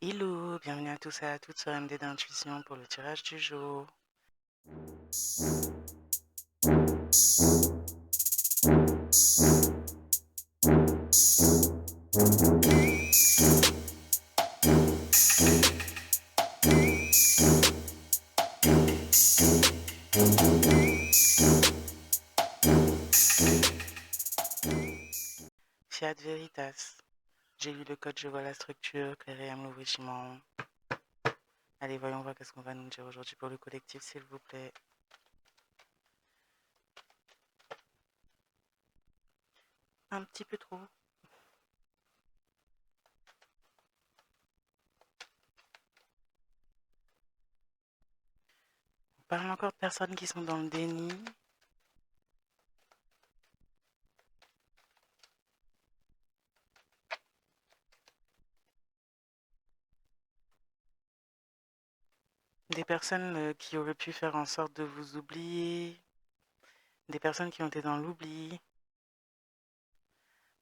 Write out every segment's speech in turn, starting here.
Hello, bienvenue à tous et à toutes sur MD d'Intuition pour le tirage du jour. Fiat Veritas. J'ai lu le code, je vois la structure, clairé aime le régiment. Allez, voyons voir qu'est-ce qu'on va nous dire aujourd'hui pour le collectif, s'il vous plaît. Un petit peu trop. On parle encore de personnes qui sont dans le déni. Des personnes qui auraient pu faire en sorte de vous oublier. Des personnes qui ont été dans l'oubli.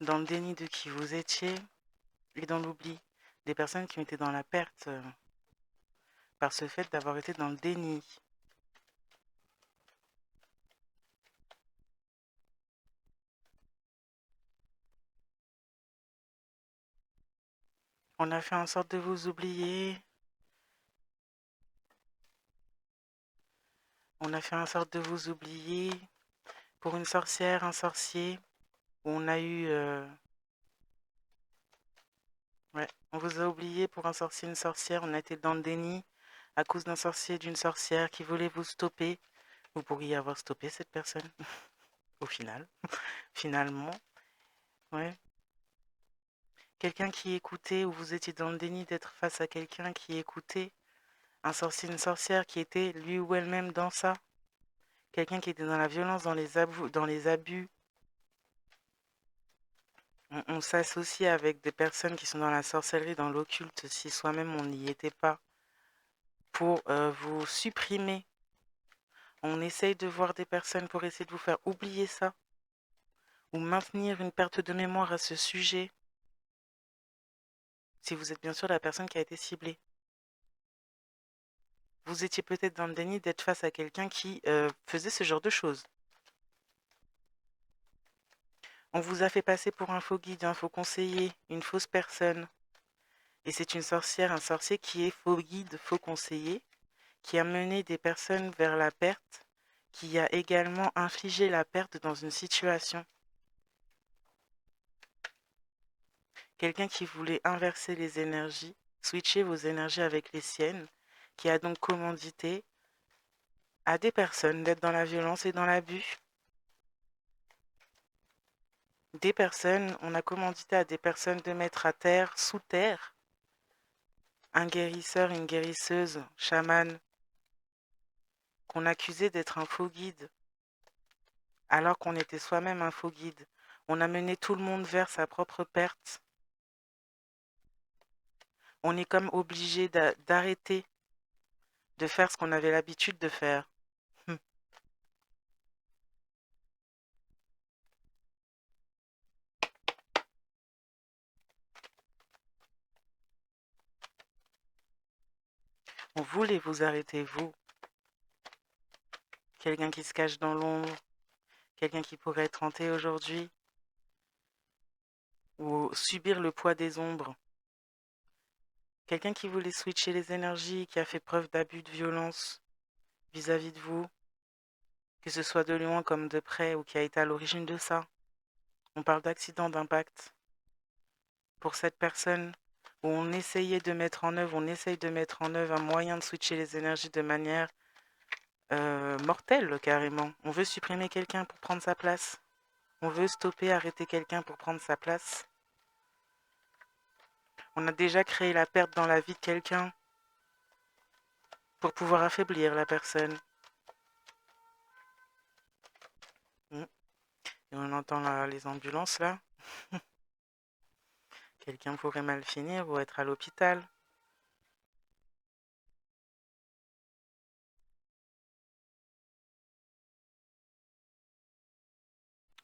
Dans le déni de qui vous étiez. Et dans l'oubli. Des personnes qui ont été dans la perte par ce fait d'avoir été dans le déni. On a fait en sorte de vous oublier. On a fait en sorte de vous oublier. Pour une sorcière, un sorcier, on a eu... ouais, on vous a oublié pour un sorcier, une sorcière. On a été dans le déni à cause d'un sorcier, d'une sorcière qui voulait vous stopper. Vous pourriez avoir stoppé cette personne, au final. Finalement, ouais. Quelqu'un qui écoutait, ou vous étiez dans le déni d'être face à quelqu'un qui écoutait. Un sorcier, une sorcière qui était lui ou elle-même dans ça. Quelqu'un qui était dans la violence, dans les abus. On s'associe avec des personnes qui sont dans la sorcellerie, dans l'occulte, si soi-même on n'y était pas, pour vous supprimer. On essaye de voir des personnes pour essayer de vous faire oublier ça, ou maintenir une perte de mémoire à ce sujet, si vous êtes bien sûr la personne qui a été ciblée. Vous étiez peut-être dans le déni d'être face à quelqu'un qui faisait ce genre de choses. On vous a fait passer pour un faux guide, un faux conseiller, une fausse personne. Et c'est une sorcière, un sorcier qui est faux guide, faux conseiller, qui a mené des personnes vers la perte, qui a également infligé la perte dans une situation. Quelqu'un qui voulait inverser les énergies, switcher vos énergies avec les siennes, qui a donc commandité à des personnes d'être dans la violence et dans l'abus. Des personnes, on a commandité à des personnes de mettre à terre, sous terre, un guérisseur, une guérisseuse, chamane, qu'on accusait d'être un faux guide, alors qu'on était soi-même un faux guide. On a mené tout le monde vers sa propre perte. On est comme obligé d'arrêter de faire ce qu'on avait l'habitude de faire. On voulait vous arrêter, vous. Quelqu'un qui se cache dans l'ombre, quelqu'un qui pourrait être hanté aujourd'hui, ou subir le poids des ombres. Quelqu'un qui voulait switcher les énergies, qui a fait preuve d'abus de violence vis-à-vis de vous, que ce soit de loin comme de près, ou qui a été à l'origine de ça. On parle d'accident, d'impact. Pour cette personne, où on essayait de mettre en œuvre, on essaye de mettre en œuvre un moyen de switcher les énergies de manière mortelle, carrément. On veut supprimer quelqu'un pour prendre sa place. On veut stopper, arrêter quelqu'un pour prendre sa place. On a déjà créé la perte dans la vie de quelqu'un pour pouvoir affaiblir la personne. Et on entend les ambulances là. Quelqu'un pourrait mal finir ou être à l'hôpital.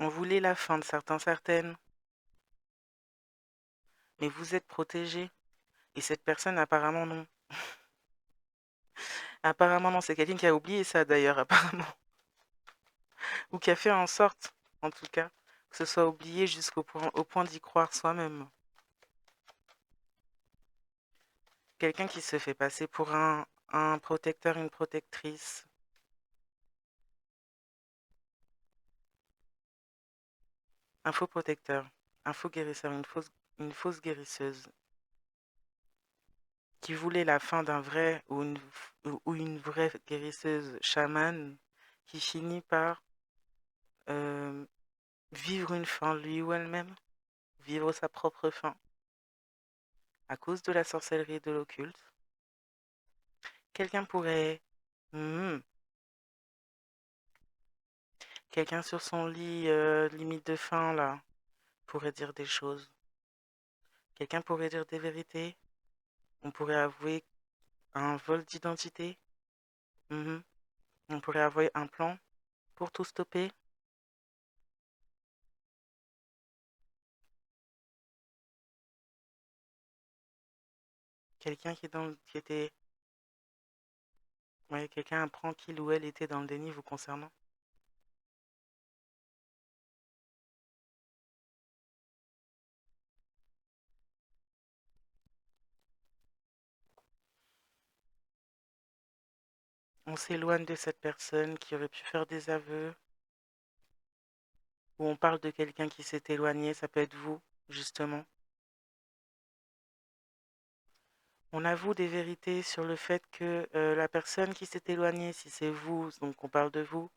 On voulait la fin de certains, certaines. Mais vous êtes protégés. Et cette personne, apparemment, non. Apparemment, non. C'est quelqu'un qui a oublié ça, d'ailleurs, apparemment. Ou qui a fait en sorte, en tout cas, que ce soit oublié au point d'y croire soi-même. Quelqu'un qui se fait passer pour un protecteur, une protectrice. Un faux protecteur, un faux guérisseur, une fausse guérisseuse. Qui voulait la fin d'un vrai ou une vraie guérisseuse chamane qui finit par euh, vivre une fin, lui ou elle-même, vivre sa propre fin, à cause de la sorcellerie et de l'occulte. Quelqu'un pourrait... Hmm, quelqu'un sur son lit, limite de fin, là, pourrait dire des choses. Quelqu'un pourrait dire des vérités. On pourrait avouer un vol d'identité. Mhm. On pourrait avouer un plan pour tout stopper. Quelqu'un qui était... Ouais, quelqu'un apprend qu'il ou elle était dans le déni vous concernant. On s'éloigne de cette personne qui aurait pu faire des aveux, ou on parle de quelqu'un qui s'est éloigné, ça peut être vous, justement. On avoue des vérités sur le fait que la personne qui s'est éloignée, si c'est vous, donc on parle de vous,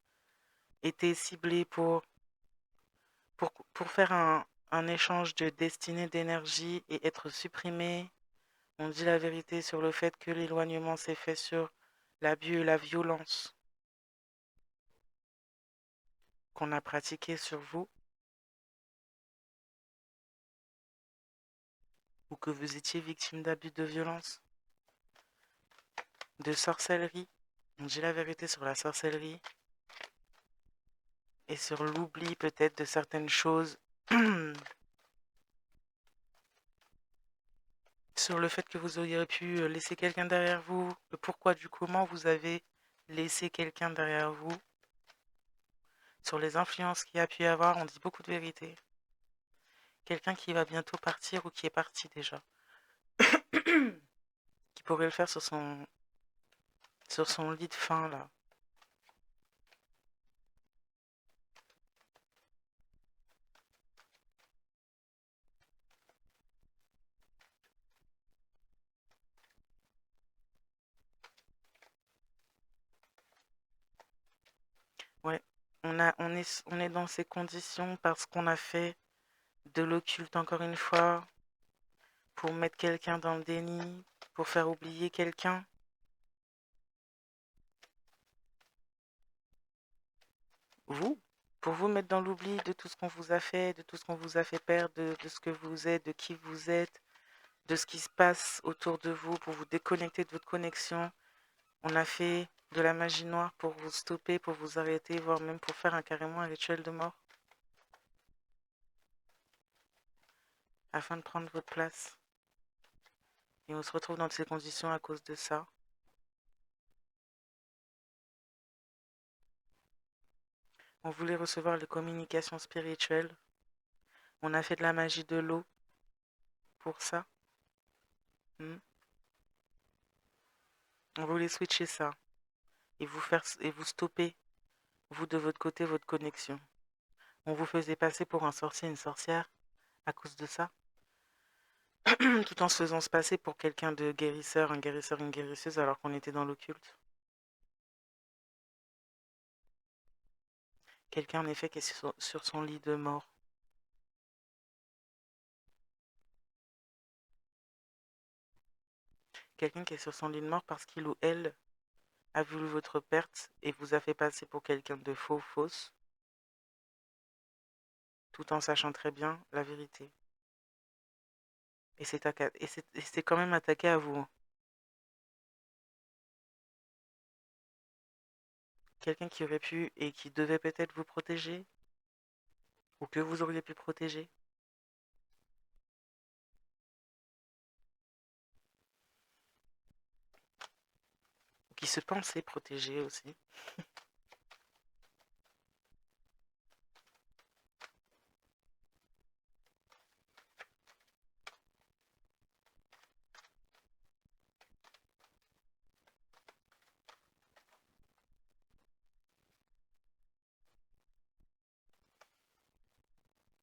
était ciblée pour faire un échange de destinée d'énergie et être supprimée. On dit la vérité sur le fait que l'éloignement s'est fait sur l'abus et la violence qu'on a pratiqué sur vous, ou que vous étiez victime d'abus de violence, de sorcellerie. On dit la vérité sur la sorcellerie et sur l'oubli peut-être de certaines choses, sur le fait que vous auriez pu laisser quelqu'un derrière vous, le pourquoi du comment vous avez laissé quelqu'un derrière vous, sur les influences qu'il y a pu y avoir, on dit beaucoup de vérité. Quelqu'un qui va bientôt partir ou qui est parti déjà, qui pourrait le faire sur son lit de fin là. Ouais, on est dans ces conditions parce qu'on a fait de l'occulte encore une fois, pour mettre quelqu'un dans le déni, pour faire oublier quelqu'un. Vous, pour vous mettre dans l'oubli de tout ce qu'on vous a fait, de tout ce qu'on vous a fait perdre, de ce que vous êtes, de qui vous êtes, de ce qui se passe autour de vous, pour vous déconnecter de votre connexion. On a fait de la magie noire pour vous stopper, pour vous arrêter, voire même pour faire carrément un rituel de mort, afin de prendre votre place. Et on se retrouve dans ces conditions à cause de ça. On voulait recevoir les communications spirituelles. On a fait de la magie de l'eau pour ça. Hmm. On voulait switcher ça et vous stopper, vous de votre côté, votre connexion. On vous faisait passer pour un sorcier, une sorcière à cause de ça, tout en se faisant se passer pour quelqu'un de guérisseur, un guérisseur, une guérisseuse, alors qu'on était dans l'occulte. Quelqu'un en effet qui est sur son lit de mort. Quelqu'un qui est sur son lit de mort parce qu'il ou elle a voulu votre perte et vous a fait passer pour quelqu'un de faux, fausse, tout en sachant très bien la vérité. Et c'est quand même attaqué à vous. Quelqu'un qui aurait pu et qui devait peut-être vous protéger, ou que vous auriez pu protéger. qui se pensaient protégés aussi.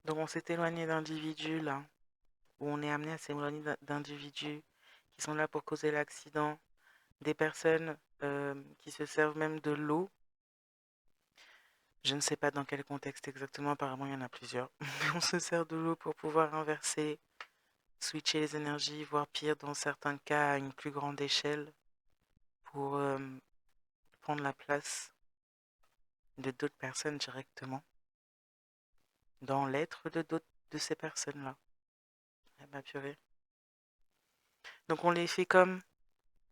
Donc on s'est éloigné d'individus là, où on est amené à s'éloigner d'individus qui sont là pour causer l'accident, des personnes qui se servent même de l'eau. Je ne sais pas dans quel contexte exactement, apparemment il y en a plusieurs. Mais on se sert de l'eau pour pouvoir inverser, switcher les énergies, voire pire dans certains cas à une plus grande échelle pour prendre la place de d'autres personnes directement dans l'être de d'autres de ces personnes-là. Eh ben, purée. Donc on les fait comme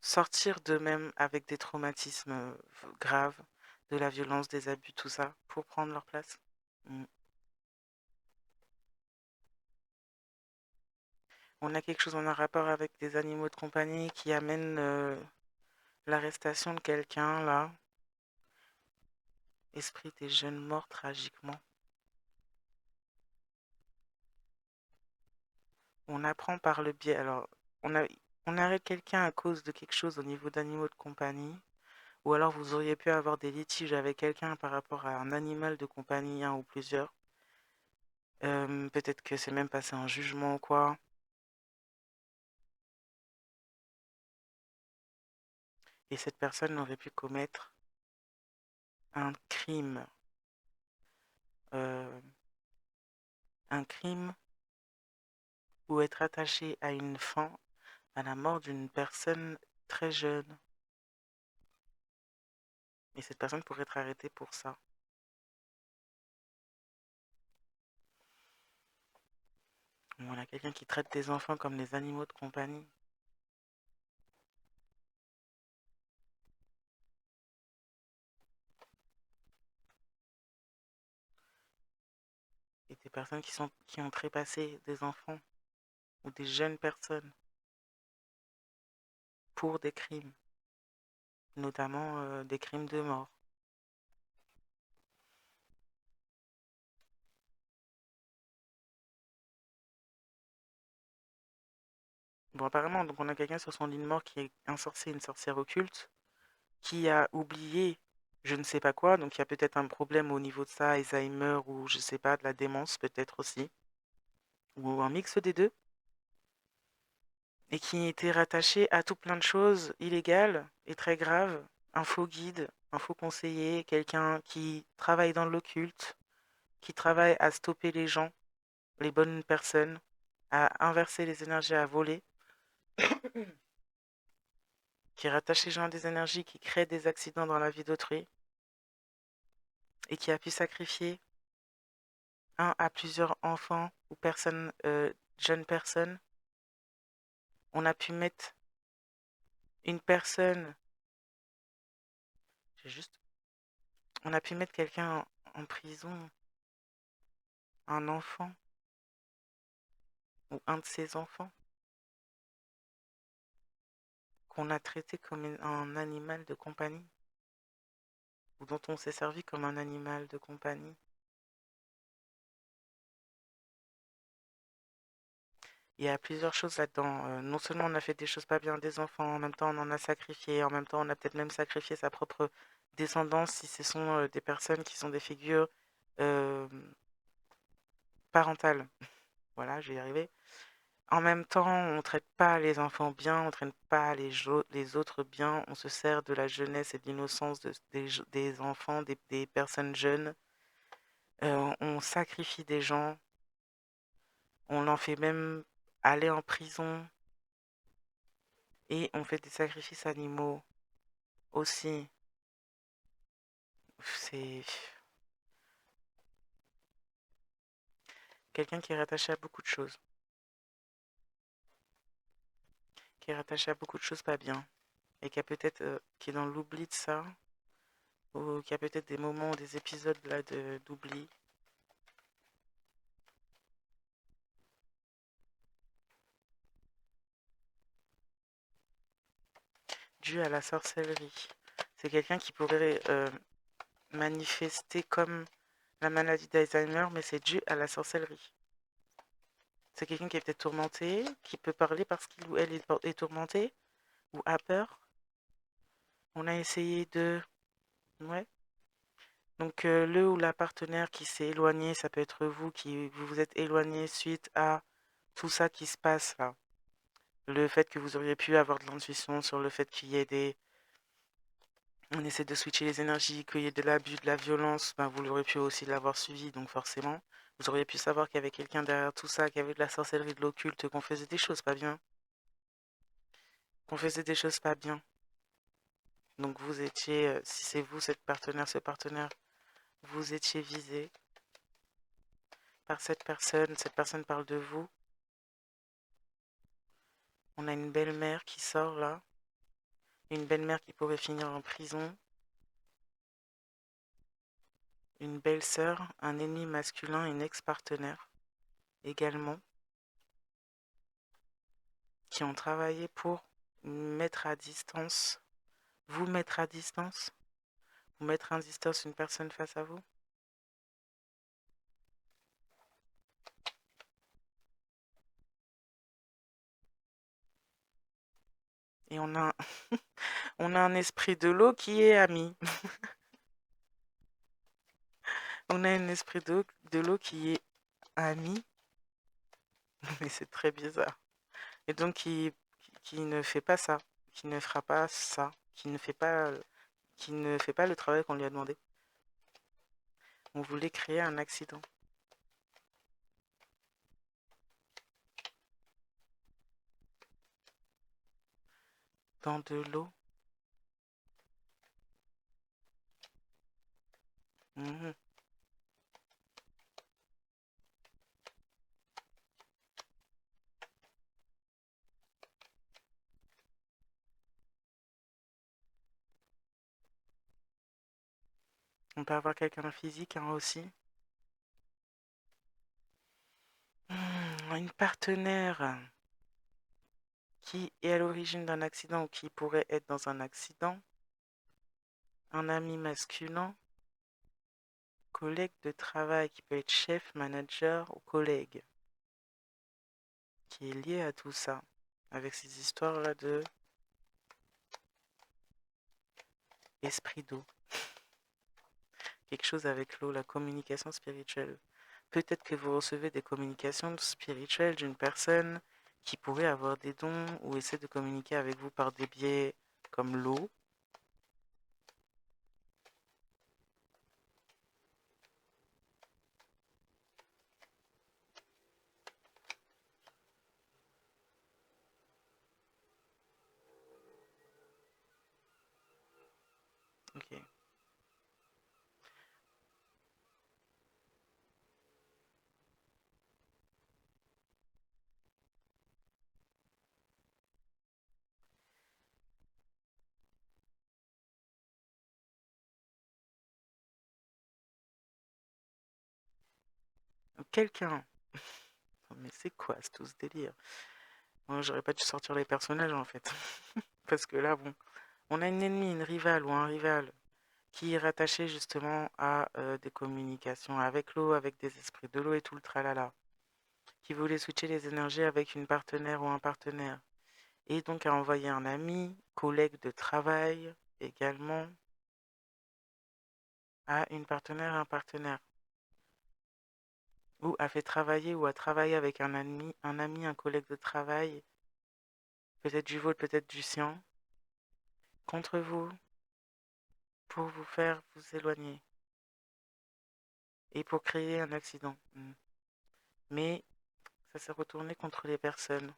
sortir d'eux-mêmes avec des traumatismes graves, de la violence, des abus, tout ça, pour prendre leur place. Mm. On a quelque chose en rapport avec des animaux de compagnie qui amènent l'arrestation de quelqu'un, là. Esprit des jeunes morts tragiquement. On apprend par le biais. Alors, on arrête quelqu'un à cause de quelque chose au niveau d'animaux de compagnie. Ou alors vous auriez pu avoir des litiges avec quelqu'un par rapport à un animal de compagnie, un ou plusieurs. Peut-être que c'est même passé un jugement ou quoi. Et cette personne aurait pu commettre un crime. euh, un crime ou être attaché à une fin, à la mort d'une personne très jeune. Et cette personne pourrait être arrêtée pour ça. On a quelqu'un qui traite des enfants comme des animaux de compagnie. Et des personnes qui ont trépassé des enfants ou des jeunes personnes pour des crimes, notamment des crimes de mort. Bon, apparemment, donc on a quelqu'un sur son lit de mort qui est un sorcier, une sorcière occulte, qui a oublié je ne sais pas quoi, donc il y a peut-être un problème au niveau de ça, Alzheimer ou je sais pas, de la démence peut-être aussi, ou un mix des deux, et qui était rattaché à tout plein de choses illégales et très graves, un faux guide, un faux conseiller, quelqu'un qui travaille dans l'occulte, qui travaille à stopper les gens, les bonnes personnes, à inverser les énergies, à voler, qui rattache les gens à des énergies qui créent des accidents dans la vie d'autrui et qui a pu sacrifier un à plusieurs enfants ou personnes, jeunes personnes. On a pu mettre une personne, j'ai juste, on a pu mettre quelqu'un en prison, un enfant ou un de ses enfants qu'on a traité comme un animal de compagnie ou dont on s'est servi comme un animal de compagnie. Il y a plusieurs choses là-dedans. Non seulement on a fait des choses pas bien des enfants, en même temps on en a sacrifié, en même temps on a peut-être même sacrifié sa propre descendance si ce sont des personnes qui sont des figures euh, parentales. Voilà, je vais y arriver. En même temps, on traite pas les enfants bien, on traite pas les autres bien, on se sert de la jeunesse et de l'innocence des enfants, des personnes jeunes. On sacrifie des gens, on en fait même aller en prison et on fait des sacrifices animaux aussi. C'est quelqu'un qui est rattaché à beaucoup de choses, qui est rattaché à beaucoup de choses pas bien et qui a peut-être qui est dans l'oubli de ça ou qui a peut-être des moments, des épisodes là d'oubli. dû à la sorcellerie. C'est quelqu'un qui pourrait manifester comme la maladie d'Alzheimer, mais c'est dû à la sorcellerie. C'est quelqu'un qui est peut-être tourmenté, qui peut parler parce qu'il ou elle est tourmenté ou a peur. On a essayé de... Ouais. Donc le ou la partenaire qui s'est éloigné, ça peut être vous qui vous êtes éloigné suite à tout ça qui se passe là. Le fait que vous auriez pu avoir de l'intuition sur le fait qu'il y ait des... On essaie de switcher les énergies, qu'il y ait de l'abus, de la violence, ben vous l'aurez pu aussi l'avoir suivi, donc forcément, vous auriez pu savoir qu'il y avait quelqu'un derrière tout ça, qu'il y avait de la sorcellerie, de l'occulte, qu'on faisait des choses pas bien. Qu'on faisait des choses pas bien. Donc vous étiez, si c'est vous, cette partenaire, ce partenaire, vous étiez visé par cette personne parle de vous. On a une belle-mère qui sort là, une belle-mère qui pourrait finir en prison, une belle-sœur, un ennemi masculin, une ex-partenaire également, qui ont travaillé pour mettre à distance, vous mettre à distance, vous mettre à distance une personne face à vous. Et on a, on a un esprit de l'eau qui est ami. On a un esprit de l'eau qui est ami, mais c'est très bizarre. Et donc qui ne fait pas ça, qui ne fera pas ça, qui ne fait pas le travail qu'on lui a demandé. On voulait créer un accident. Dans de l'eau. Mhm. On peut avoir quelqu'un de physique hein, aussi. Une partenaire qui est à l'origine d'un accident ou qui pourrait être dans un accident. Un ami masculin. Collègue de travail qui peut être chef, manager ou collègue. Qui est lié à tout ça. Avec ces histoires-là de esprit d'eau. Quelque chose avec l'eau, la communication spirituelle. Peut-être que vous recevez des communications spirituelles d'une personne qui pourrait avoir des dons ou essaie de communiquer avec vous par des biais comme l'eau. Ok. Quelqu'un. Mais c'est quoi tout ce délire? Moi, j'aurais pas dû sortir les personnages en fait. Parce que là, bon, on a une ennemie, une rivale ou un rival qui est rattaché justement à des communications avec l'eau, avec des esprits de l'eau et tout le tralala. Qui voulait switcher les énergies avec une partenaire ou un partenaire. Et donc a envoyé un ami, collègue de travail également, à une partenaire, un partenaire. Ou a fait travailler ou a travaillé avec un ami, un collègue de travail, peut-être du vôtre, peut-être du sien, contre vous, pour vous faire vous éloigner. Et pour créer un accident. Mais ça s'est retourné contre les personnes.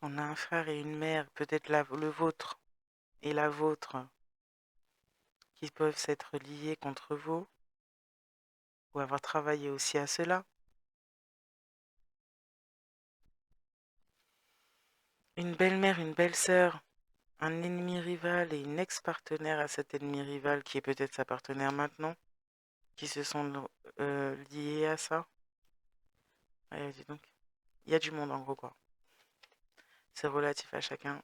On a un frère et une mère, peut-être le vôtre et la vôtre, qui peuvent s'être liés contre vous ou avoir travaillé aussi à cela. Une belle-mère, une belle-sœur, un ennemi rival et une ex-partenaire à cet ennemi rival qui est peut-être sa partenaire maintenant, qui se sont liés à ça. Ouais, dis donc. Il y a du monde en gros quoi. C'est relatif à chacun.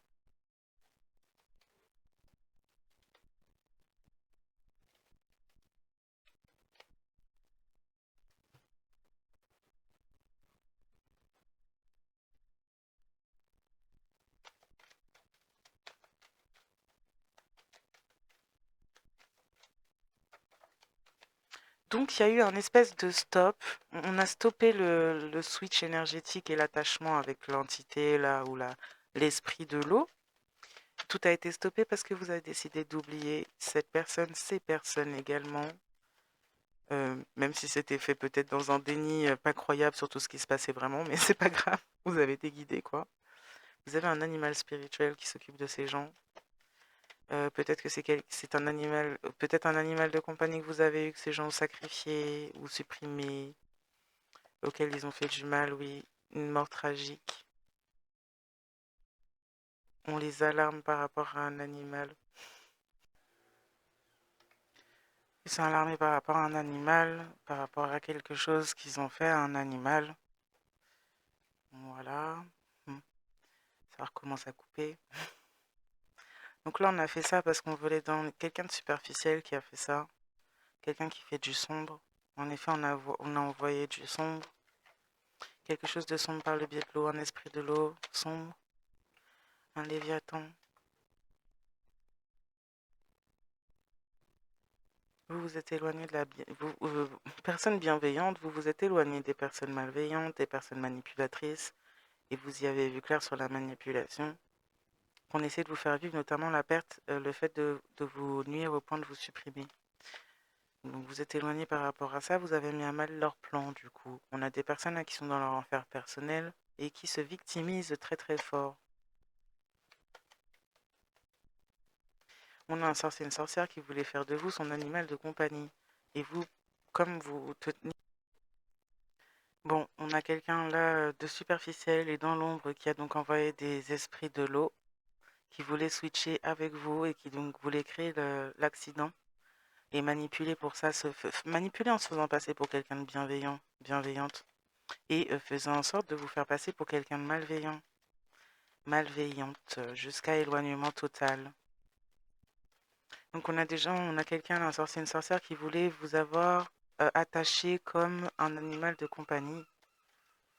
Donc il y a eu un espèce de stop. On a stoppé le switch énergétique et l'attachement avec l'entité là ou l'esprit de l'eau. Tout a été stoppé parce que vous avez décidé d'oublier cette personne, ces personnes également. Même si c'était fait peut-être dans un déni pas croyable sur tout ce qui se passait vraiment, mais c'est pas grave. Vous avez été guidé quoi. Vous avez un animal spirituel qui s'occupe de ces gens. Peut-être que c'est un animal, peut-être un animal de compagnie que vous avez eu, que ces gens ont sacrifié ou supprimé, auquel ils ont fait du mal, oui. Une mort tragique. On les alarme par rapport à un animal. Ils sont alarmés par rapport à un animal, par rapport à quelque chose qu'ils ont fait à un animal. Voilà. Ça recommence à couper. Donc là, on a fait ça parce qu'on voulait dans quelqu'un de superficiel qui a fait ça. Quelqu'un qui fait du sombre. En effet, on a envoyé du sombre. Quelque chose de sombre par le biais de l'eau, un esprit de l'eau sombre, un léviathan. Vous vous êtes éloigné de personnes bienveillantes, vous vous êtes éloigné des personnes malveillantes, des personnes manipulatrices, et vous y avez vu clair sur la manipulation. Qu'on essaie de vous faire vivre, notamment la perte, le fait de vous nuire au point de vous supprimer. Donc vous êtes éloigné par rapport à ça, vous avez mis à mal leur plan du coup. On a des personnes là qui sont dans leur enfer personnel et qui se victimisent très très fort. On a un sorcier et une sorcière qui voulait faire de vous son animal de compagnie. Et vous, comme vous tenez... Bon, on a quelqu'un là de superficiel et dans l'ombre qui a donc envoyé des esprits de l'eau qui voulait switcher avec vous et qui donc voulait créer l'accident et manipuler pour ça, manipuler en se faisant passer pour quelqu'un de bienveillant, bienveillante et faisant en sorte de vous faire passer pour quelqu'un de malveillant, malveillante, jusqu'à éloignement total. Donc on a quelqu'un, un sorcier, une sorcière qui voulait vous avoir attaché comme un animal de compagnie,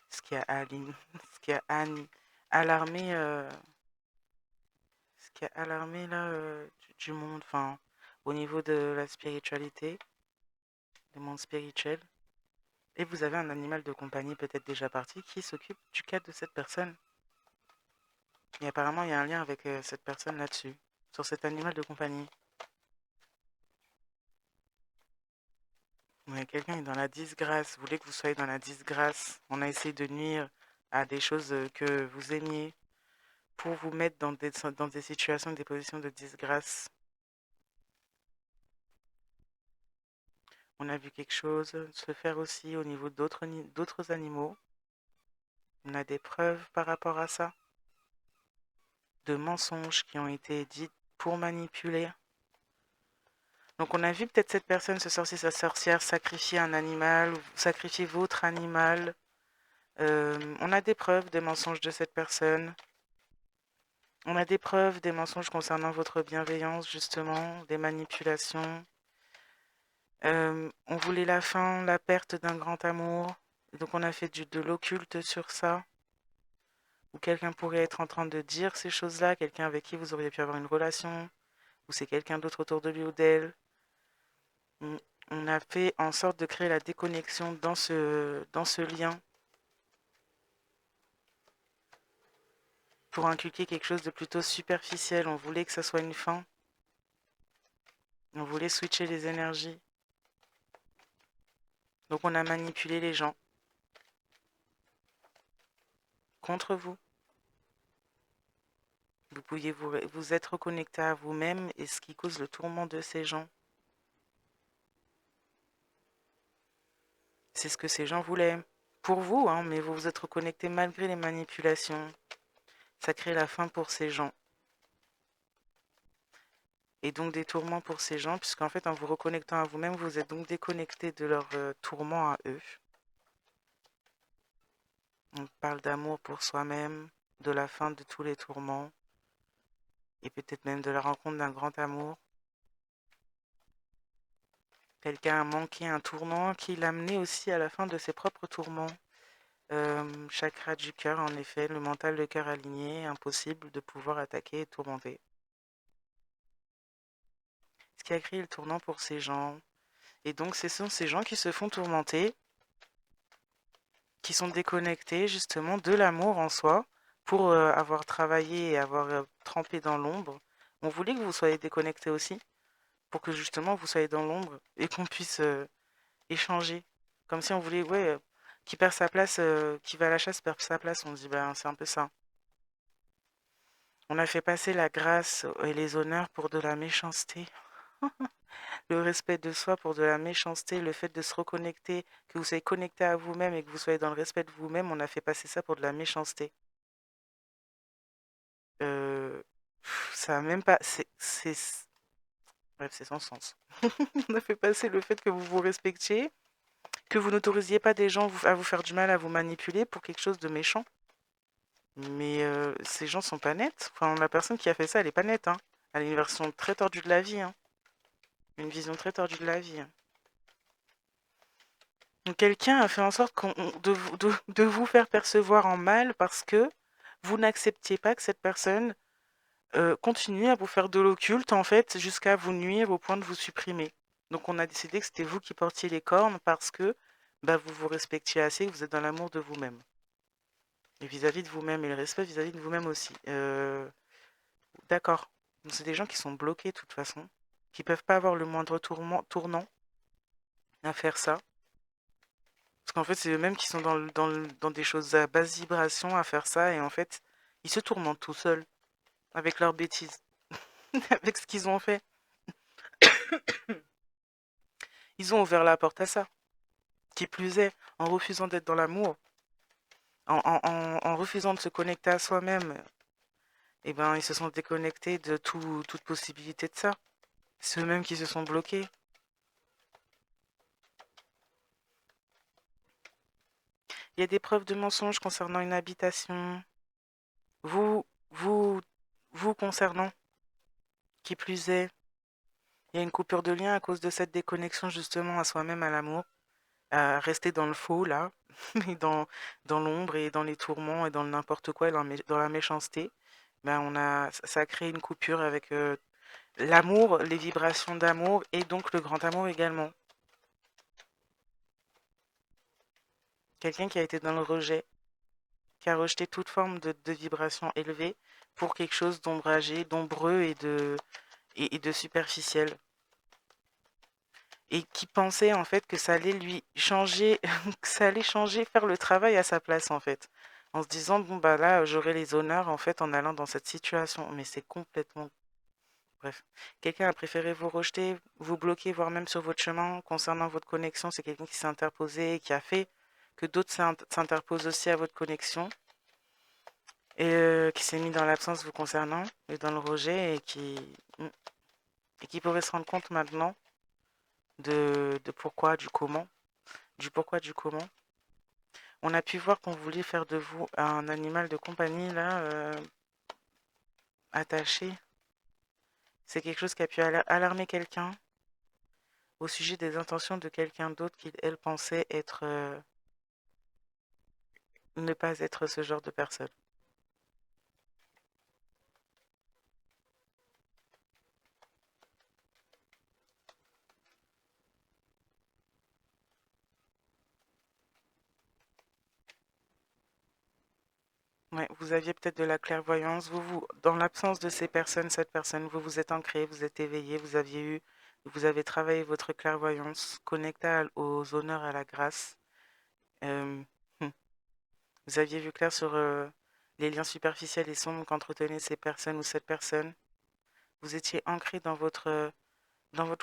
ce qui a, ce qui a alarmé, ce qui a alarmé là du monde, enfin au niveau de la spiritualité, du monde spirituel. Et vous avez un animal de compagnie peut-être déjà parti qui s'occupe du cas de cette personne. Et apparemment il y a un lien avec cette personne là-dessus, sur cet animal de compagnie. Ouais, quelqu'un est dans la disgrâce, vous voulez que vous soyez dans la disgrâce. On a essayé de nuire à des choses que vous aimiez pour vous mettre dans des situations, des positions de disgrâce. On a vu quelque chose se faire aussi au niveau d'autres animaux. On a des preuves par rapport à ça, de mensonges qui ont été dites pour manipuler. Donc on a vu peut-être cette personne, ce sorcier, sa sorcière, sacrifier un animal, ou sacrifier votre animal. On a des preuves des mensonges de cette personne. On a des preuves des mensonges concernant votre bienveillance, justement, des manipulations. On voulait la fin, la perte d'un grand amour. Donc on a fait de l'occulte sur ça. Ou quelqu'un pourrait être en train de dire ces choses-là, quelqu'un avec qui vous auriez pu avoir une relation, ou c'est quelqu'un d'autre autour de lui ou d'elle. On a fait en sorte de créer la déconnexion dans ce lien pour inculquer quelque chose de plutôt superficiel. On voulait que ça soit une fin. On voulait switcher les énergies. Donc on a manipulé les gens contre vous. Vous pourriez vous être connecté à vous-même et ce qui cause le tourment de ces gens. C'est ce que ces gens voulaient pour vous, hein, mais vous vous êtes reconnecté malgré les manipulations. Ça crée la faim pour ces gens. Et donc des tourments pour ces gens, puisqu'en fait, en vous reconnectant à vous-même, vous êtes donc déconnecté de leurs tourments à eux. On parle d'amour pour soi-même, de la fin de tous les tourments, et peut-être même de la rencontre d'un grand amour. Quelqu'un a manqué un tournant qui l'a amené aussi à la fin de ses propres tourments. Chakra du cœur, en effet, le mental, le cœur aligné, impossible de pouvoir attaquer et tourmenter. Ce qui a créé le tournant pour ces gens. Et donc, ce sont ces gens qui se font tourmenter, qui sont déconnectés justement de l'amour en soi, pour avoir travaillé et avoir trempé dans l'ombre. On voulait que vous soyez déconnectés aussi, pour que justement vous soyez dans l'ombre et qu'on puisse échanger. Comme si on voulait, ouais, qui perd sa place, qui va à la chasse perd sa place. On dit, ben, c'est un peu ça. On a fait passer la grâce et les honneurs pour de la méchanceté. Le respect de soi pour de la méchanceté, le fait de se reconnecter, que vous soyez connecté à vous-même et que vous soyez dans le respect de vous-même, on a fait passer ça pour de la méchanceté. Euh, Ça a même pas... Bref, c'est sans sens. On a fait passer le fait que vous vous respectiez, que vous n'autorisiez pas des gens à vous faire du mal, à vous manipuler pour quelque chose de méchant. Mais ces gens sont pas nets. Enfin, la personne qui a fait ça, elle est pas nette, hein. Elle a une version très tordue de la vie, hein. Une vision très tordue de la vie, hein. Donc, quelqu'un a fait en sorte de vous faire percevoir en mal parce que vous n'acceptiez pas que cette personne continue à vous faire de l'occulte, en fait, jusqu'à vous nuire au point de vous supprimer. Donc, on a décidé que c'était vous qui portiez les cornes parce que bah, vous vous respectiez assez, que vous êtes dans l'amour de vous-même. Et vis-à-vis de vous-même, et le respect vis-à-vis de vous-même aussi. D'accord. Donc, c'est des gens qui sont bloqués de toute façon, qui peuvent pas avoir le moindre tournant à faire ça. Parce qu'en fait, c'est eux-mêmes qui sont dans des choses à basse vibration à faire ça, et en fait, ils se tourmentent tout seuls, avec leurs bêtises, avec ce qu'ils ont fait. Ils ont ouvert la porte à ça. Qui plus est, en refusant d'être dans l'amour, en refusant de se connecter à soi-même, eh ben, ils se sont déconnectés de toute possibilité de ça. C'est eux-mêmes qui se sont bloqués. Il y a des preuves de mensonges concernant une habitation. Vous, vous, vous concernant, qui plus est, il y a une coupure de lien à cause de cette déconnexion justement à soi-même, à l'amour, à rester dans le faux là, et dans l'ombre et dans les tourments et dans le n'importe quoi et dans la méchanceté. Ben ça a créé une coupure avec l'amour, les vibrations d'amour et donc le grand amour également. Quelqu'un qui a été dans le rejet, qui a rejeté toute forme de vibration élevée pour quelque chose d'ombragé, d'ombreux et de superficiel. Et qui pensait en fait que ça allait lui changer, que ça allait changer, faire le travail à sa place en fait. En se disant, bon bah là, j'aurai les honneurs en fait en allant dans cette situation. Mais c'est complètement... Bref. Quelqu'un a préféré vous rejeter, vous bloquer, voire même sur votre chemin concernant votre connexion. C'est quelqu'un qui s'est interposé et qui a fait que d'autres s'interposent aussi à votre connexion. Et qui s'est mis dans l'absence vous concernant et dans le rejet et qui pourrait se rendre compte maintenant de pourquoi, du comment, du pourquoi, du comment. On a pu voir qu'on voulait faire de vous un animal de compagnie, là, attaché. C'est quelque chose qui a pu alarmer quelqu'un au sujet des intentions de quelqu'un d'autre qui, elle, pensait être, ne pas être ce genre de personne. Ouais, vous aviez peut-être de la clairvoyance. Dans l'absence de ces personnes, cette personne, vous vous êtes ancré, vous êtes éveillé, vous avez travaillé votre clairvoyance, connecté aux honneurs, à la grâce. Euh, hmm. Vous aviez vu clair sur les liens superficiels et sombres qu'entretenaient ces personnes ou cette personne. Vous étiez ancré dans votre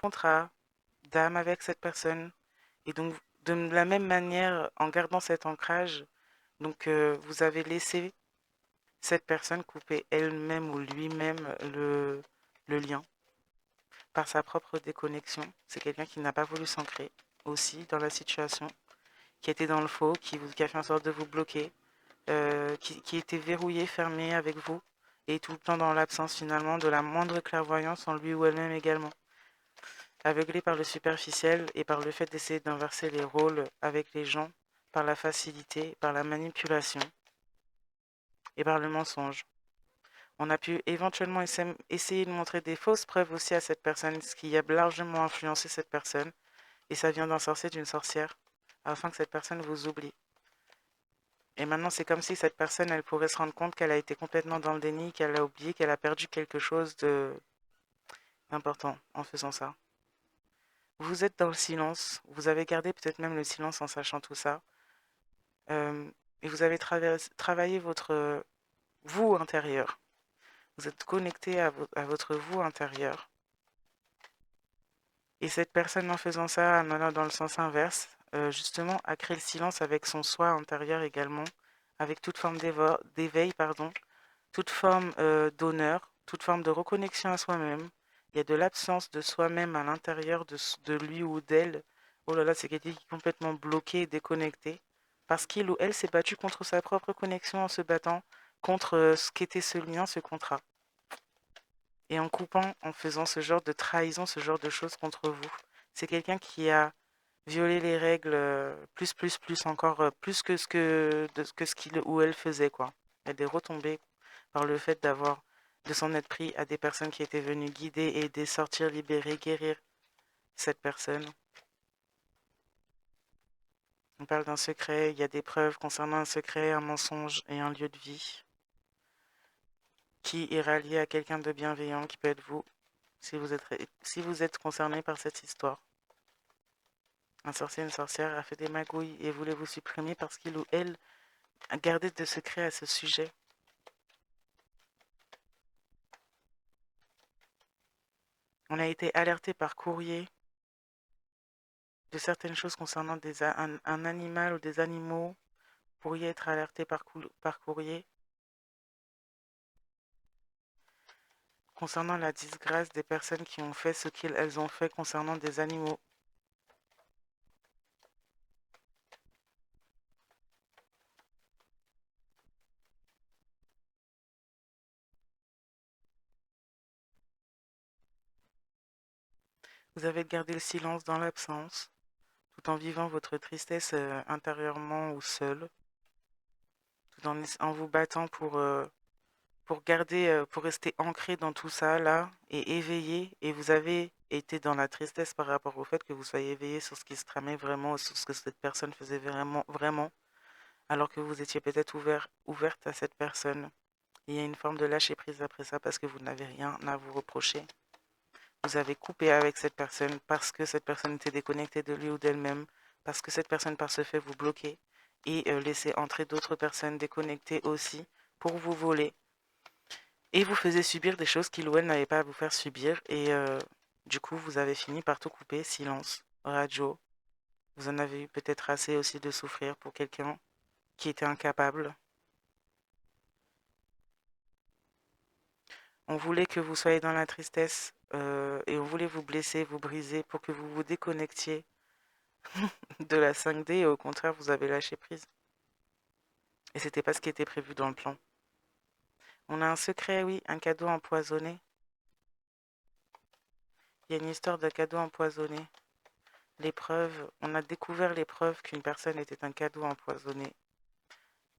contrat d'âme avec cette personne. Et donc, de la même manière, en gardant cet ancrage, donc vous avez laissé cette personne couper elle-même ou lui-même le lien par sa propre déconnexion. C'est quelqu'un qui n'a pas voulu s'ancrer aussi dans la situation, qui était dans le faux, qui a fait en sorte de vous bloquer, qui était verrouillé, fermé avec vous, et tout le temps dans l'absence finalement de la moindre clairvoyance en lui ou elle-même également. Aveuglé par le superficiel et par le fait d'essayer d'inverser les rôles avec les gens, par la facilité, par la manipulation et par le mensonge. On a pu éventuellement essayer de montrer des fausses preuves aussi à cette personne, ce qui a largement influencé cette personne, et ça vient d'un sorcier, d'une sorcière, afin que cette personne vous oublie. Et maintenant, c'est comme si cette personne, elle pourrait se rendre compte qu'elle a été complètement dans le déni, qu'elle a oublié, qu'elle a perdu quelque chose d'important en faisant ça. Vous êtes dans le silence, vous avez gardé peut-être même le silence en sachant tout ça, et vous avez travaillé votre vous intérieur. Vous êtes connecté à votre vous intérieur. Et cette personne, en faisant ça, en allant dans le sens inverse, justement, a créé le silence avec son soi intérieur également, avec toute forme d'éveil, pardon, toute forme d'honneur, toute forme de reconnexion à soi-même. Il y a de l'absence de soi-même à l'intérieur de lui ou d'elle. Oh là là, c'est quelqu'un qui est complètement bloqué et déconnecté, parce qu'il ou elle s'est battu contre sa propre connexion en se battant contre ce qu'était ce lien, ce contrat. Et en coupant, en faisant ce genre de trahison, ce genre de choses contre vous. C'est quelqu'un qui a violé les règles plus encore, plus que ce qu'il ou elle faisait, quoi. Il y a des retombées par le fait de s'en être pris à des personnes qui étaient venues guider, aider, sortir, libérer, guérir cette personne. On parle d'un secret, il y a des preuves concernant un secret, un mensonge et un lieu de vie qui est rallié à quelqu'un de bienveillant qui peut être vous, si vous êtes concerné par cette histoire. Un sorcier, une sorcière a fait des magouilles et voulait vous supprimer parce qu'il ou elle a gardé de secrets à ce sujet. On a été alerté par courrier de certaines choses concernant un animal ou des animaux. Vous pourriez être alerté par courrier concernant la disgrâce des personnes qui ont fait ce qu'elles ont fait concernant des animaux. Vous avez gardé le silence dans l'absence, tout en vivant votre tristesse intérieurement ou seul, tout en vous battant pour garder, pour rester ancré dans tout ça là et éveillé. Et vous avez été dans la tristesse par rapport au fait que vous soyez éveillé sur ce qui se tramait vraiment, sur ce que cette personne faisait vraiment, vraiment, alors que vous étiez peut-être ouverte à cette personne. Il y a une forme de lâcher prise après ça parce que vous n'avez rien à vous reprocher. Vous avez coupé avec cette personne parce que cette personne était déconnectée de lui ou d'elle-même, parce que cette personne par ce fait vous bloquait et laissait entrer d'autres personnes déconnectées aussi pour vous voler et vous faisait subir des choses qu'il ou elle n'avait pas à vous faire subir. Et du coup, vous avez fini par tout couper, silence, radio. Vous en avez eu peut-être assez aussi de souffrir pour quelqu'un qui était incapable. On voulait que vous soyez dans la tristesse et on voulait vous blesser, vous briser pour que vous vous déconnectiez de la 5D et au contraire, vous avez lâché prise. Et c'était pas ce qui était prévu dans le plan. On a un secret, oui, un cadeau empoisonné. Il y a une histoire de cadeau empoisonné. Les preuves, on a découvert les preuves qu'une personne était un cadeau empoisonné,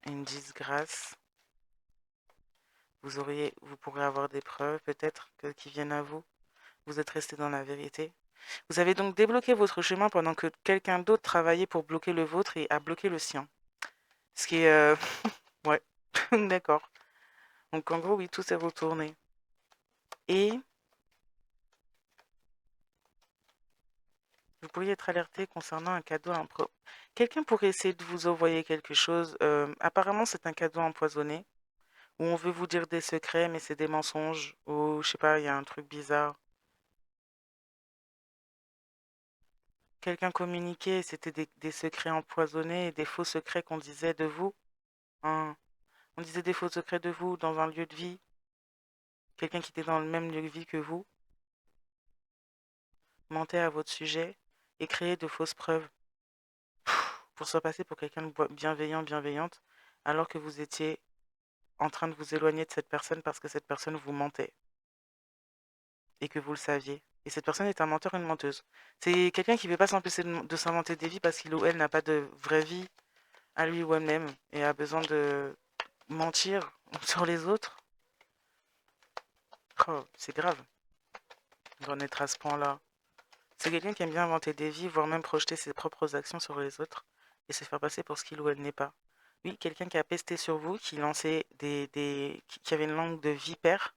une disgrâce. Vous pourrez avoir des preuves peut-être qui viennent à vous. Vous êtes resté dans la vérité. Vous avez donc débloqué votre chemin pendant que quelqu'un d'autre travaillait pour bloquer le vôtre et a bloqué le sien. Ce qui est... ouais, d'accord. Donc en gros, oui, tout s'est retourné. Et vous pourriez être alerté concernant un cadeau empoisonné. Quelqu'un pourrait essayer de vous envoyer quelque chose. Apparemment, c'est un cadeau empoisonné. Ou on veut vous dire des secrets, mais c'est des mensonges. Ou je sais pas, il y a un truc bizarre. Quelqu'un communiquait, c'était des secrets empoisonnés, des faux secrets qu'on disait de vous. Hein. On disait des faux secrets de vous dans un lieu de vie. Quelqu'un qui était dans le même lieu de vie que vous mentait à votre sujet et créait de fausses preuves pour se passer pour quelqu'un de bienveillant, bienveillante, alors que vous étiez en train de vous éloigner de cette personne parce que cette personne vous mentait et que vous le saviez. Et cette personne est un menteur, une menteuse. C'est quelqu'un qui ne veut pas s'empêcher de s'inventer des vies parce qu'il ou elle n'a pas de vraie vie à lui ou elle-même et a besoin de mentir sur les autres. Oh, c'est grave d'en être à ce point-là. C'est quelqu'un qui aime bien inventer des vies, voire même projeter ses propres actions sur les autres et se faire passer pour ce qu'il ou elle n'est pas. Oui, quelqu'un qui a pesté sur vous, qui lançait qui avait une langue de vipère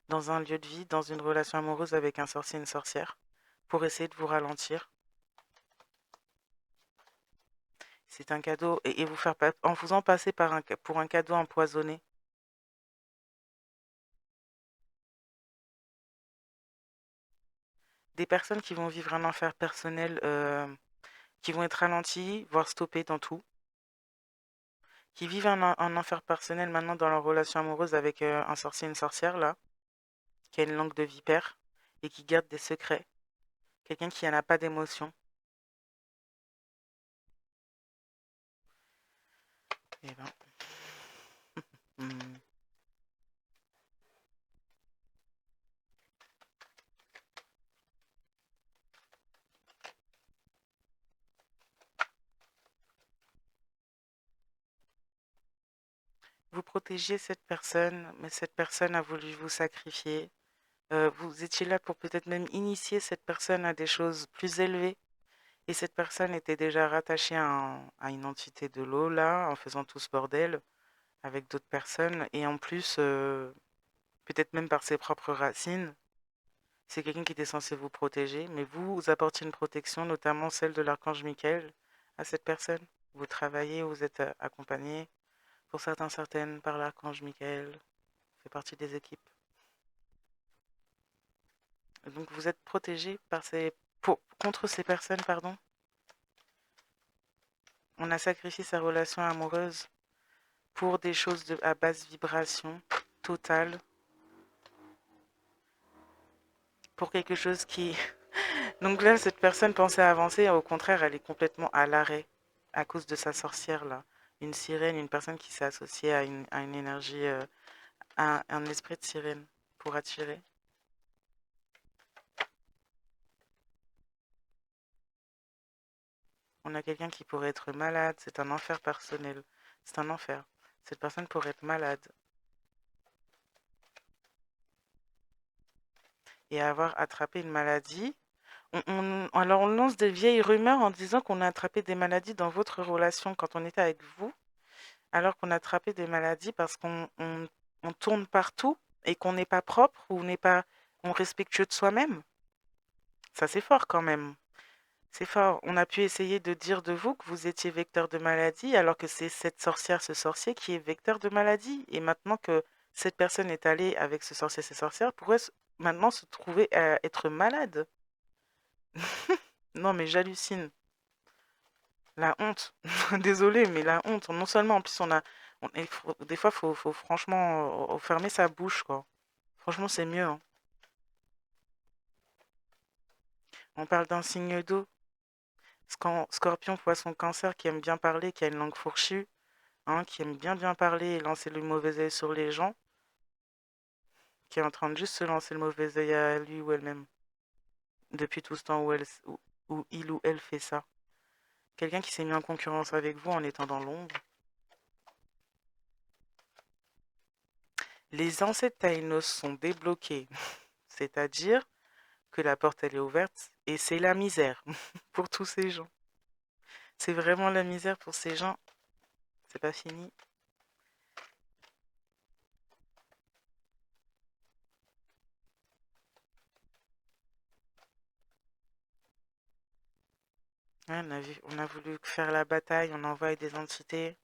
dans un lieu de vie, dans une relation amoureuse avec un sorcier et une sorcière, pour essayer de vous ralentir. C'est un cadeau, et vous faire en faisant passer pour un cadeau empoisonné. Des personnes qui vont vivre un enfer personnel, qui vont être ralenties, voire stoppées dans tout, qui vivent un enfer personnel maintenant dans leur relation amoureuse avec un sorcier et une sorcière, là, qui a une langue de vipère, et qui garde des secrets. Quelqu'un qui n'a pas d'émotion. Eh ben, hmm. Vous protégiez cette personne, mais cette personne a voulu vous sacrifier. Vous étiez là pour peut-être même initier cette personne à des choses plus élevées. Et cette personne était déjà rattachée à une entité de l'eau, là, en faisant tout ce bordel avec d'autres personnes. Et en plus, peut-être même par ses propres racines, c'est quelqu'un qui était censé vous protéger. Mais vous apportez une protection, notamment celle de l'archange Michael, à cette personne. Vous travaillez, vous êtes accompagné, pour certains, certaines, par l'archange Michael. Fait partie des équipes. Donc vous êtes protégé par contre ces personnes, pardon. On a sacrifié sa relation amoureuse pour des choses à basse vibration totale, pour quelque chose qui... Donc là, cette personne pensait avancer, au contraire, elle est complètement à l'arrêt à cause de sa sorcière, là. Une sirène, une personne qui s'est associée à une énergie, à un esprit de sirène pour attirer. On a quelqu'un qui pourrait être malade, c'est un enfer personnel. C'est un enfer. Cette personne pourrait être malade et avoir attrapé une maladie. Alors on lance des vieilles rumeurs en disant qu'on a attrapé des maladies dans votre relation quand on était avec vous, alors qu'on a attrapé des maladies parce on tourne partout et qu'on n'est pas propre ou n'est pas on respectueux de soi-même. Ça c'est fort quand même. C'est fort. On a pu essayer de dire de vous que vous étiez vecteur de maladie alors que c'est cette sorcière, ce sorcier qui est vecteur de maladie. Et maintenant que cette personne est allée avec ce sorcier, ces sorcières, pourrait maintenant se trouver à être malade. Non mais j'hallucine. La honte. Désolée, mais la honte. Non seulement, en plus, des fois, faut franchement fermer sa bouche, quoi. Franchement, c'est mieux, hein. On parle d'un signe d'eau. Scorpion, poisson, cancer, qui aime bien parler, qui a une langue fourchue, hein, qui aime bien bien parler et lancer le mauvais œil sur les gens, qui est en train de juste se lancer le mauvais œil à lui ou elle-même, depuis tout ce temps où il ou elle fait ça. Quelqu'un qui s'est mis en concurrence avec vous en étant dans l'ombre. Les ancêtres Taïnos sont débloqués, c'est-à-dire que la porte elle est ouverte et c'est la misère pour tous ces gens. C'est vraiment la misère pour ces gens. C'est pas fini. Ouais, on a voulu faire la bataille, on envoie des entités,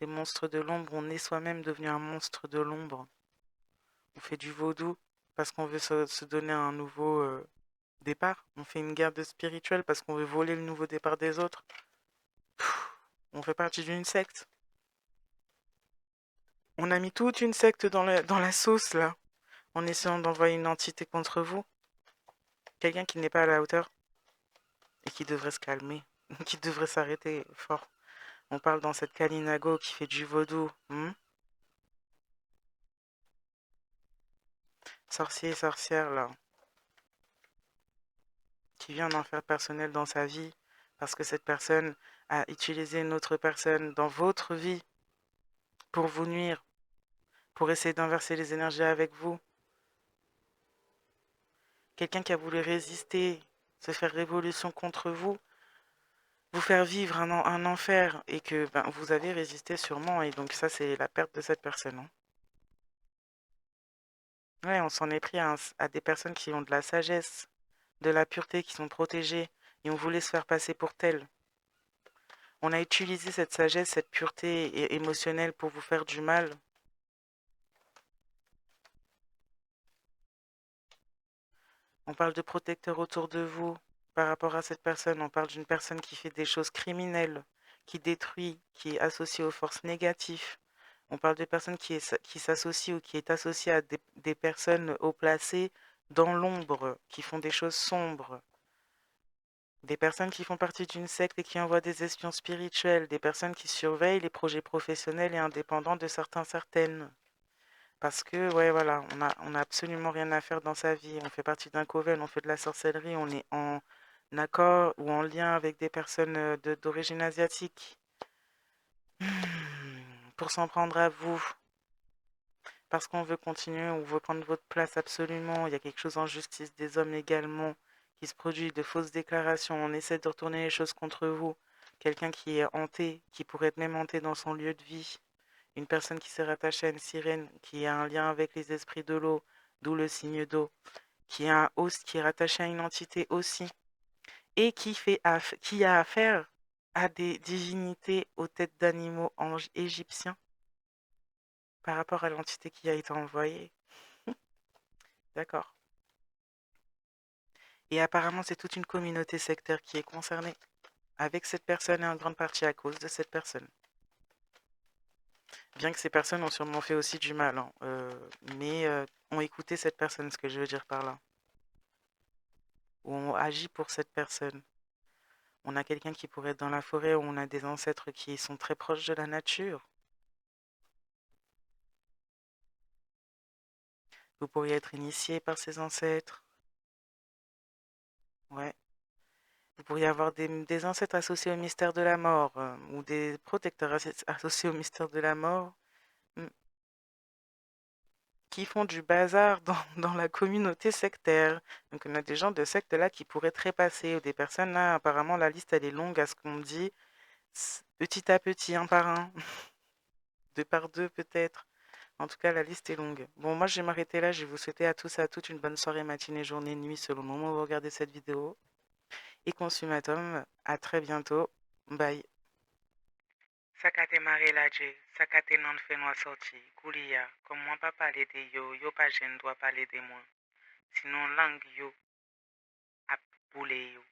des monstres de l'ombre. On est soi-même devenu un monstre de l'ombre. On fait du vaudou parce qu'on veut se donner un nouveau départ. On fait une guerre de spirituel parce qu'on veut voler le nouveau départ des autres. On fait partie d'une secte. On a mis toute une secte dans la sauce, là, en essayant d'envoyer une entité contre vous. Quelqu'un qui n'est pas à la hauteur et qui devrait se calmer, qui devrait s'arrêter fort. On parle dans cette Kalinago qui fait du vaudou. Sorcier et sorcière, là, qui vit en enfer personnel dans sa vie parce que cette personne a utilisé une autre personne dans votre vie pour vous nuire, pour essayer d'inverser les énergies avec vous. Quelqu'un qui a voulu résister, se faire révolution contre vous, vous faire vivre un enfer et que vous avez résisté sûrement et donc ça c'est la perte de cette personne. Hein. Ouais, on s'en est pris à des personnes qui ont de la sagesse, de la pureté, qui sont protégées et on voulait se faire passer pour telles. On a utilisé cette sagesse, cette pureté émotionnelle pour vous faire du mal. On parle de protecteurs autour de vous par rapport à cette personne. On parle d'une personne qui fait des choses criminelles, qui détruit, qui est associée aux forces négatives. On parle de personnes qui s'associent ou qui est associée à des personnes haut placées dans l'ombre, qui font des choses sombres. Des personnes qui font partie d'une secte et qui envoient des espions spirituels. Des personnes qui surveillent les projets professionnels et indépendants de certaines. Parce que, ouais, voilà, on a absolument rien à faire dans sa vie. On fait partie d'un coven, on fait de la sorcellerie, on est en accord ou en lien avec des personnes d'origine asiatique. Pour s'en prendre à vous. Parce qu'on veut continuer, on veut prendre votre place absolument. Il y a quelque chose en justice des hommes également qui se produit, de fausses déclarations. On essaie de retourner les choses contre vous. Quelqu'un qui est hanté, qui pourrait être même hanté dans son lieu de vie. Une personne qui s'est rattachée à une sirène, qui a un lien avec les esprits de l'eau, d'où le signe d'eau, qui est un host, qui est rattaché à une entité aussi, et qui a affaire à des divinités aux têtes d'animaux anges égyptiens par rapport à l'entité qui a été envoyée. D'accord. Et apparemment, c'est toute une communauté sectaire qui est concernée avec cette personne et en grande partie à cause de cette personne. Bien que ces personnes ont sûrement fait aussi du mal, hein, mais ont écouté cette personne, ce que je veux dire par là. Ou ont agi pour cette personne. On a quelqu'un qui pourrait être dans la forêt, où on a des ancêtres qui sont très proches de la nature. Vous pourriez être initié par ces ancêtres. Ouais. Vous pourriez avoir des ancêtres associés au mystère de la mort, ou des protecteurs associés au mystère de la mort, mm, qui font du bazar dans la communauté sectaire. Donc on a des gens de secte là qui pourraient trépasser, ou des personnes là, apparemment la liste elle est longue à ce qu'on dit, petit à petit, un par un, deux par deux peut-être. En tout cas, la liste est longue. Bon, moi, je vais m'arrêter là. Je vais vous souhaiter à tous et à toutes une bonne soirée, matinée, journée, nuit, selon le moment où vous regardez cette vidéo. Et consumatum, à très bientôt. Bye. Sakate mare la je, sakate nan fe noa sorti, kouliya, comme moi pas parler de yo, yo pas jen doit parler de moi. Sinon, langue yo, ap boule yo.